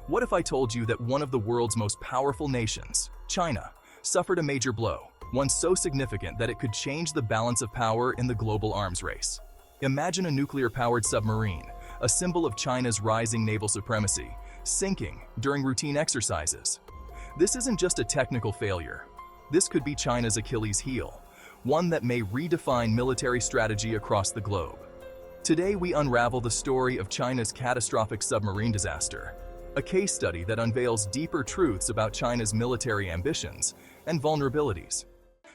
What if I told you that one of the world's most powerful nations, China, suffered a major blow, one so significant that it could change the balance of power in the global arms race? Imagine a nuclear-powered submarine, a symbol of China's rising naval supremacy, sinking during routine exercises. This isn't just a technical failure. This could be China's Achilles heel, one that may redefine military strategy across the globe. Today we unravel the story of China's catastrophic submarine disaster, a case study that unveils deeper truths about China's military ambitions and vulnerabilities.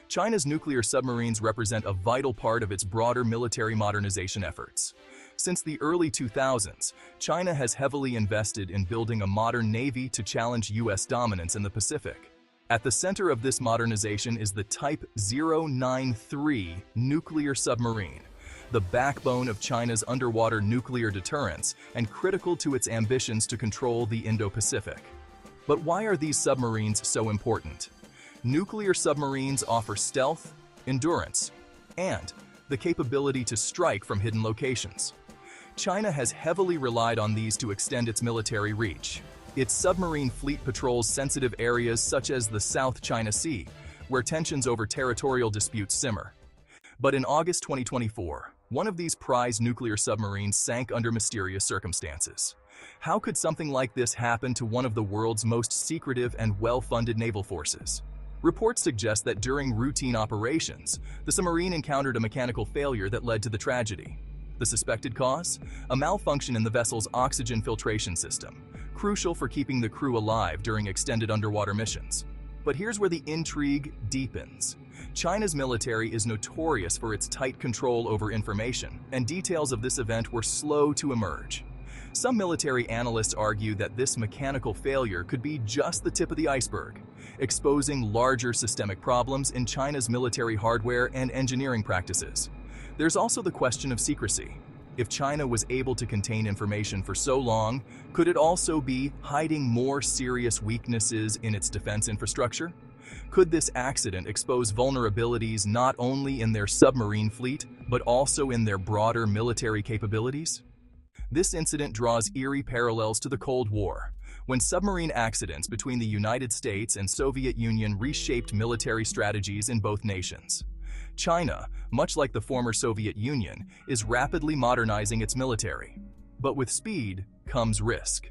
China's nuclear submarines represent a vital part of its broader military modernization efforts. Since the early 2000s, China has heavily invested in building a modern navy to challenge U.S. dominance in the Pacific. At the center of this modernization is the Type 093 nuclear submarine, the backbone of China's underwater nuclear deterrence and critical to its ambitions to control the Indo-Pacific. But why are these submarines so important? Nuclear submarines offer stealth, endurance, and the capability to strike from hidden locations. China has heavily relied on these to extend its military reach. Its submarine fleet patrols sensitive areas such as the South China Sea, where tensions over territorial disputes simmer. But in August 2024, one of these prized nuclear submarines sank under mysterious circumstances. How could something like this happen to one of the world's most secretive and well-funded naval forces? Reports suggest that during routine operations, the submarine encountered a mechanical failure that led to the tragedy. The suspected cause? A malfunction in the vessel's oxygen filtration system, crucial for keeping the crew alive during extended underwater missions. But here's where the intrigue deepens. China's military is notorious for its tight control over information, and details of this event were slow to emerge. Some military analysts argue that this mechanical failure could be just the tip of the iceberg, exposing larger systemic problems in China's military hardware and engineering practices. There's also the question of secrecy. If China was able to contain information for so long, could it also be hiding more serious weaknesses in its defense infrastructure? Could this accident expose vulnerabilities not only in their submarine fleet, but also in their broader military capabilities? This incident draws eerie parallels to the Cold War, when submarine accidents between the United States and Soviet Union reshaped military strategies in both nations. China, much like the former Soviet Union, is rapidly modernizing its military. But with speed comes risk.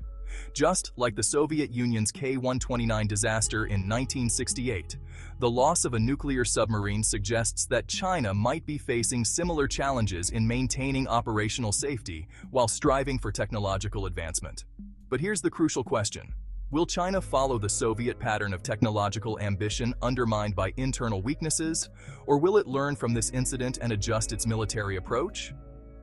Just like the Soviet Union's K-129 disaster in 1968, the loss of a nuclear submarine suggests that China might be facing similar challenges in maintaining operational safety while striving for technological advancement. But here's the crucial question. Will China follow the Soviet pattern of technological ambition undermined by internal weaknesses, or will it learn from this incident and adjust its military approach?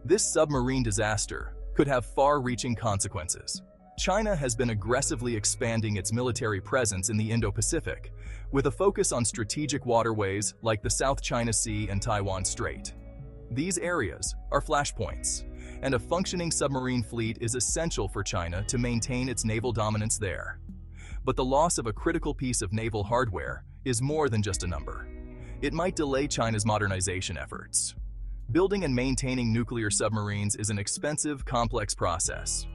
This submarine disaster could have far-reaching consequences. China has been aggressively expanding its military presence in the Indo-Pacific, with a focus on strategic waterways like the South China Sea and Taiwan Strait. These areas are flashpoints, and a functioning submarine fleet is essential for China to maintain its naval dominance there. But the loss of a critical piece of naval hardware is more than just a number. It might delay China's modernization efforts. Building and maintaining nuclear submarines is an expensive, complex process.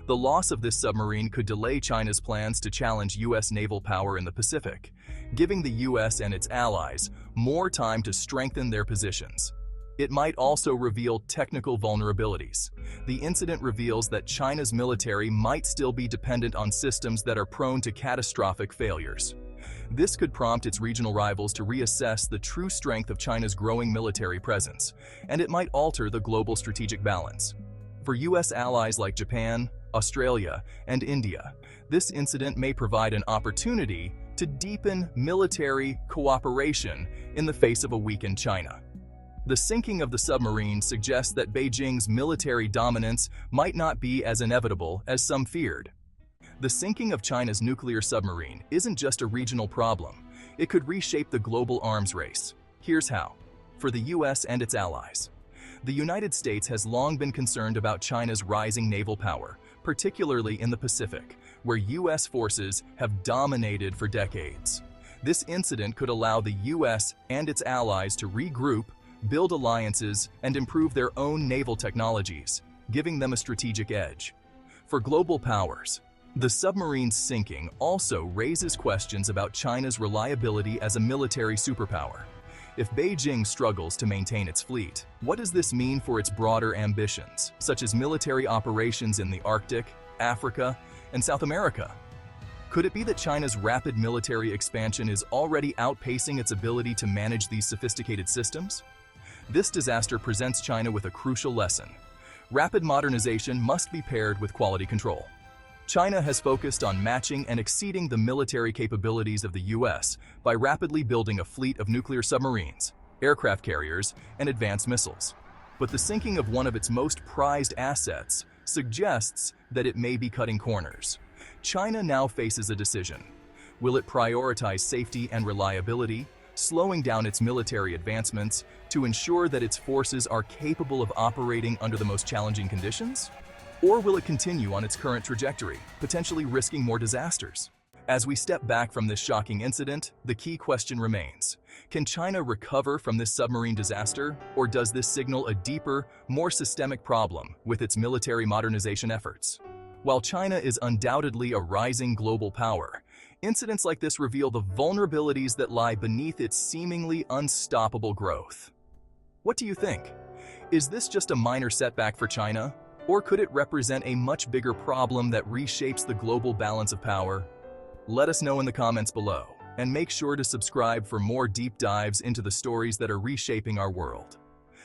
The loss of this submarine could delay China's plans to challenge U.S. naval power in the Pacific, giving the U.S. and its allies more time to strengthen their positions. It might also reveal technical vulnerabilities. The incident reveals that China's military might still be dependent on systems that are prone to catastrophic failures. This could prompt its regional rivals to reassess the true strength of China's growing military presence, and it might alter the global strategic balance. For U.S. allies like Japan, Australia, and India, this incident may provide an opportunity to deepen military cooperation in the face of a weakened China. The sinking of the submarine suggests that Beijing's military dominance might not be as inevitable as some feared. The sinking of China's nuclear submarine isn't just a regional problem. It could reshape the global arms race. Here's how. For the U.S. and its allies. The United States has long been concerned about China's rising naval power, particularly in the Pacific, where U.S. forces have dominated for decades. This incident could allow the U.S. and its allies to regroup, build alliances, and improve their own naval technologies, giving them a strategic edge. For global powers, The submarine sinking also raises questions about China's reliability as a military superpower. If Beijing struggles to maintain its fleet, what does this mean for its broader ambitions, such as military operations in the Arctic, Africa, and South America? Could it be that China's rapid military expansion is already outpacing its ability to manage these sophisticated systems? This disaster presents China with a crucial lesson. Rapid modernization must be paired with quality control. China has focused on matching and exceeding the military capabilities of the US by rapidly building a fleet of nuclear submarines, aircraft carriers, and advanced missiles. But the sinking of one of its most prized assets suggests that it may be cutting corners. China now faces a decision. Will it prioritize safety and reliability, slowing down its military advancements to ensure that its forces are capable of operating under the most challenging conditions? Or will it continue on its current trajectory, potentially risking more disasters? As we step back from this shocking incident, the key question remains. Can China recover from this submarine disaster, or does this signal a deeper, more systemic problem with its military modernization efforts? While China is undoubtedly a rising global power, incidents like this reveal the vulnerabilities that lie beneath its seemingly unstoppable growth. What do you think? Is this just a minor setback for China? Or could it represent a much bigger problem that reshapes the global balance of power? Let us know in the comments below, and make sure to subscribe for more deep dives into the stories that are reshaping our world.